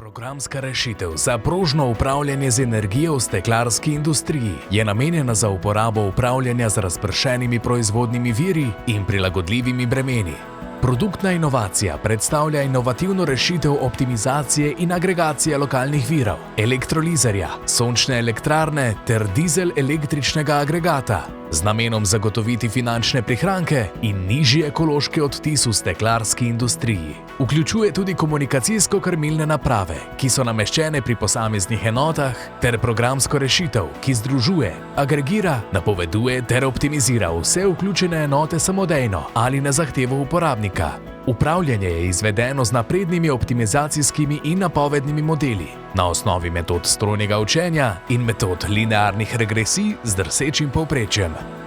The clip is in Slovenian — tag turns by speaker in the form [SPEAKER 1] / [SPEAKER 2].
[SPEAKER 1] Programska rešitev za prožno upravljanje z energijo v steklarski industriji je namenjena za uporabo upravljanja z razpršenimi proizvodnimi viri in prilagodljivimi bremeni. Produktna inovacija predstavlja inovativno rešitev optimizacije in agregacije lokalnih virov, elektrolizerja, sončne elektrarne ter dizel-električnega agregata z namenom zagotoviti finančne prihranke in nižji ekološki odtis v steklarski industriji. Vključuje tudi komunikacijsko-krmilne naprave, ki so nameščene pri posameznih enotah, ter programsko rešitev, ki združuje, agregira, napoveduje ter optimizira vse vključene enote samodejno ali na zahtevo uporabnika. Upravljanje je izvedeno z naprednimi optimizacijskimi in napovednimi modeli na osnovi metod strojnega učenja in metod linearnih regresij z drsečim povprečjem.